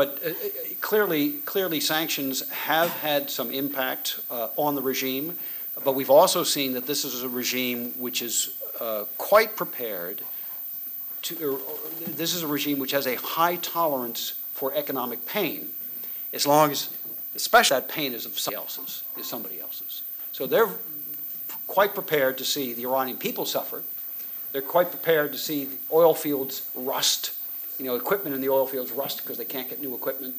But clearly sanctions have had some impact on the regime, but we've also seen that this is a regime which is quite prepared to, this is a regime which has a high tolerance for economic pain, as long as, especially that pain is of somebody else's. So they're quite prepared to see the Iranian people suffer. They're quite prepared to see the oil fields rust, equipment in the oil fields rust because they can't get new equipment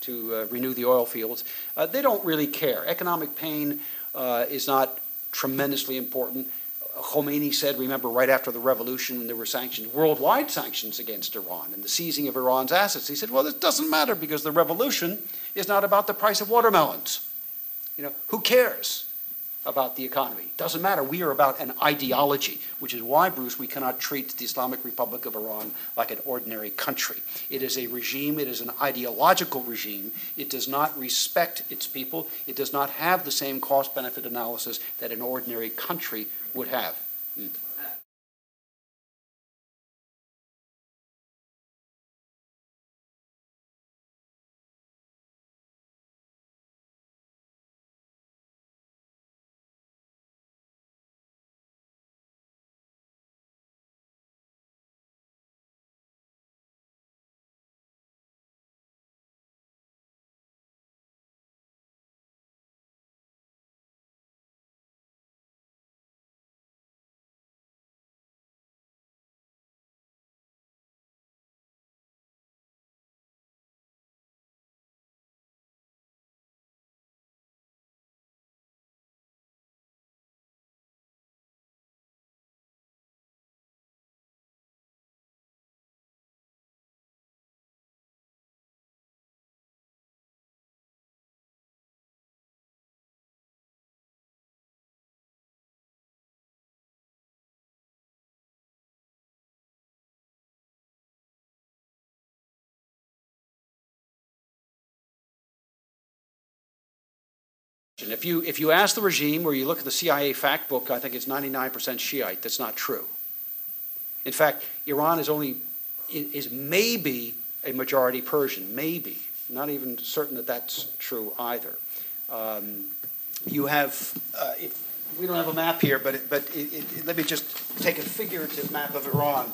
to renew the oil fields. They don't really care. Economic pain is not tremendously important. Khomeini said, remember, right after the revolution, there were sanctions, worldwide sanctions against Iran and the seizing of Iran's assets. He said, well, this doesn't matter because the revolution is not about the price of watermelons. Who cares about the economy? It doesn't matter. We are about an ideology, which is why, Bruce, we cannot treat the Islamic Republic of Iran like an ordinary country. It is a regime. It is an ideological regime. It does not respect its people. It does not have the same cost-benefit analysis that an ordinary country would have. If you ask the regime, or you look at the CIA fact book, I think it's 99% Shiite. That's not true. In fact, Iran is maybe a majority Persian, maybe. Not even certain that that's true either. You have, we don't have a map here, but let me just take a figurative map of Iran.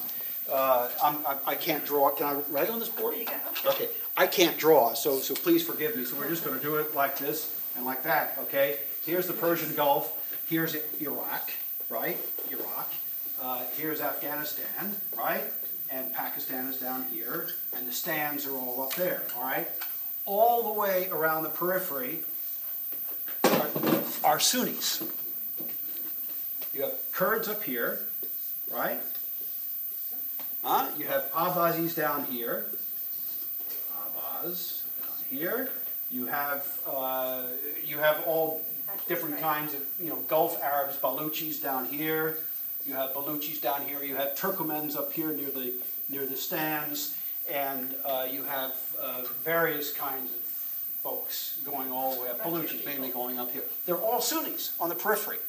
I can't draw. Can I write on this board? Okay. I can't draw, so please forgive me. So we're just going to do it like this and like that, okay? Here's the Persian Gulf. Here's Iraq, right? Iraq. Here's Afghanistan, right? And Pakistan is down here, and the stands are all up there, all right? All the way around the periphery are Sunnis. You have Kurds up here, right? You have Abbazis down here. Abbas down here. You have all different kinds of Gulf Arabs, Baluchis down here. You have Baluchis down here. You have Turkomans up here near the stands, and you have various kinds of folks going all the way up. Baluchis mainly going up here. They're all Sunnis on the periphery.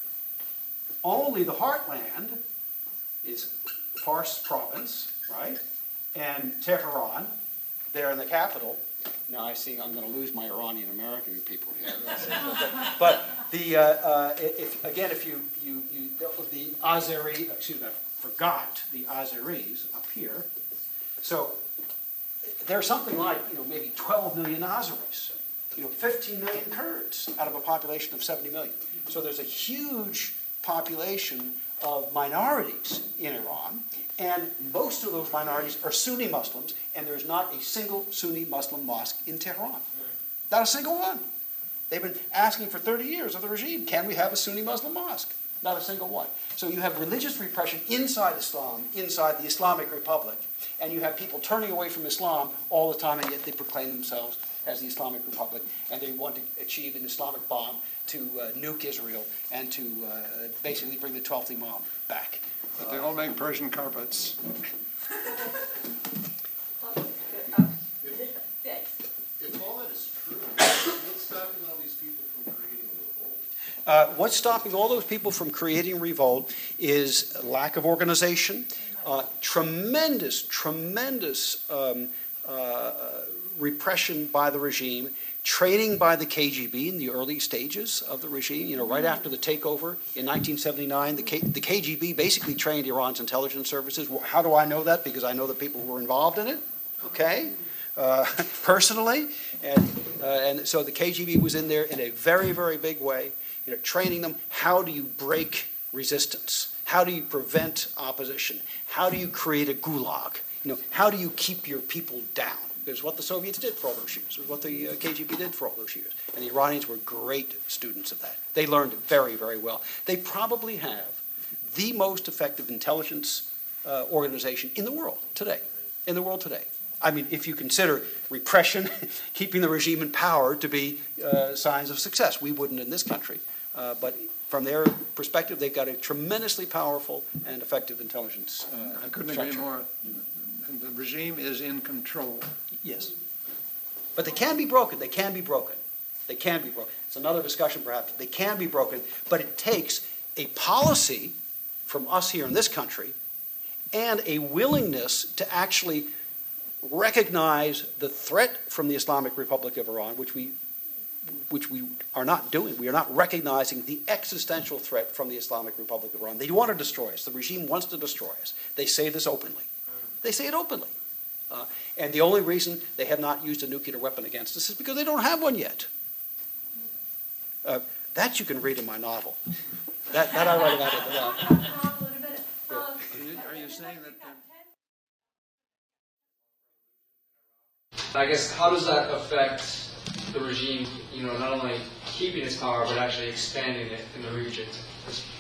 Only the heartland is Fars province, right? And Tehran, there in the capital. Now I see I'm going to lose my Iranian American people here. But the the Azeri, excuse me, I forgot the Azeris up here. So there's something like maybe 12 million Azeris, 15 million Kurds out of a population of 70 million. So there's a huge population of minorities in Iran, and most of those minorities are Sunni Muslims, and there's not a single Sunni Muslim mosque in Tehran. Not a single one. They've been asking for 30 years of the regime, can we have a Sunni Muslim mosque? Not a single one. So you have religious repression inside Islam, inside the Islamic Republic, and you have people turning away from Islam all the time, and yet they proclaim themselves as the Islamic Republic, and they want to achieve an Islamic bomb to nuke Israel and to basically bring the 12th Imam back. But they all make Persian carpets. If all that is true, what's stopping all these people from creating a revolt? What's stopping all those people from creating revolt is lack of organization, tremendous repression by the regime, training by the KGB in the early stages of the regime. You know, right after the takeover in 1979, the KGB basically trained Iran's intelligence services. How do I know that? Because I know the people who were involved in it, okay, personally. And so the KGB was in there in a very, very big way, you know, training them. How do you break resistance? How do you prevent opposition? How do you create a gulag? You know, how do you keep your people down? Because what the Soviets did for all those years, was what the KGB did for all those years. And the Iranians were great students of that. They learned it very, very well. They probably have the most effective intelligence organization in the world today. In the world today. I mean, if you consider repression, keeping the regime in power to be signs of success. We wouldn't in this country. But from their perspective, they've got a tremendously powerful and effective intelligence I couldn't agree more. The regime is in control. Yes. But they can be broken. They can be broken. They can be broken. It's another discussion, perhaps. They can be broken, but it takes a policy from us here in this country and a willingness to actually recognize the threat from the Islamic Republic of Iran, which we are not doing. We are not recognizing the existential threat from the Islamic Republic of Iran. They want to destroy us. The regime wants to destroy us. They say this openly. They say it openly. And the only reason they have not used a nuclear weapon against us is because they don't have one yet. That you can read in my novel. That I write about in the novel. Are you saying that... I guess, how does that affect the regime, you know, not only keeping its power, but actually expanding it in the region?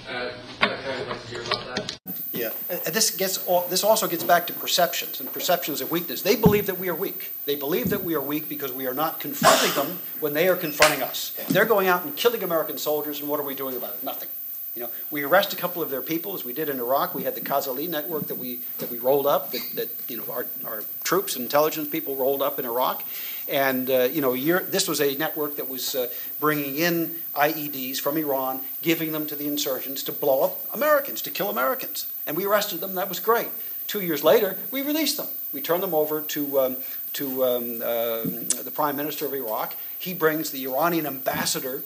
I'd kind of like to hear about that. Yeah, and this also gets back to perceptions and perceptions of weakness. They believe that we are weak. They believe that we are weak because we are not confronting them when they are confronting us. They're going out and killing American soldiers, and what are we doing about it? Nothing. You know, we arrest a couple of their people, as we did in Iraq. We had the Khazali network that we rolled up, that you know, our troops and intelligence people rolled up in Iraq. And you know, this was a network that was bringing in IEDs from Iran, giving them to the insurgents to blow up Americans, to kill Americans. And we arrested them. That was great. 2 years later, we released them. We turned them over to the Prime Minister of Iraq. He brings the Iranian ambassador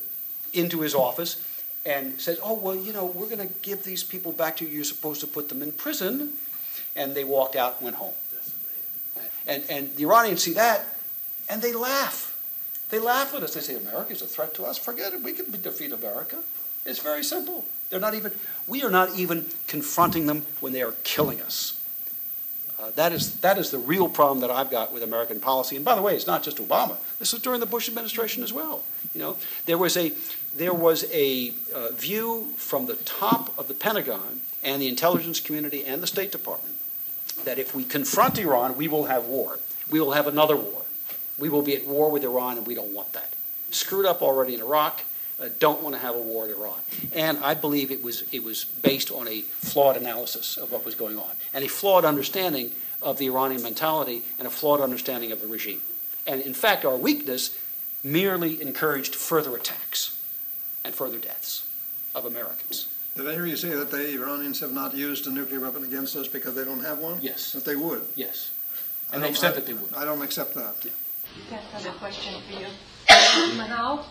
into his office and says, oh, well, you know, we're going to give these people back to you. You're supposed to put them in prison. And they walked out and went home. And the Iranians see that, and they laugh. They laugh at us. They say, America's a threat to us. Forget it. We can defeat America. It's very simple. We are not even confronting them when they are killing us. That is the real problem that I've got with American policy. And by the way, it's not just Obama. This was during the Bush administration as well. You know, there was a view from the top of the Pentagon and the intelligence community and the State Department that if we confront Iran, we will have war. We will have another war. We will be at war with Iran, and we don't want that. Screwed up already in Iraq. Don't want to have a war in Iran. And I believe it was based on a flawed analysis of what was going on, and a flawed understanding of the Iranian mentality, and a flawed understanding of the regime. And in fact, our weakness merely encouraged further attacks and further deaths of Americans. Did I hear you say that the Iranians have not used a nuclear weapon against us because they don't have one? Yes. That they would? Yes. And they've said that they would. I don't accept that. Yeah. Yes, I have a question for you. Manal?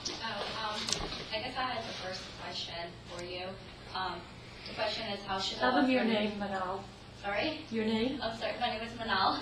I guess I had the first question for you. The question is, how should Tell them your name, Manal. Sorry? Your name? Oh, sorry. My name is Manal.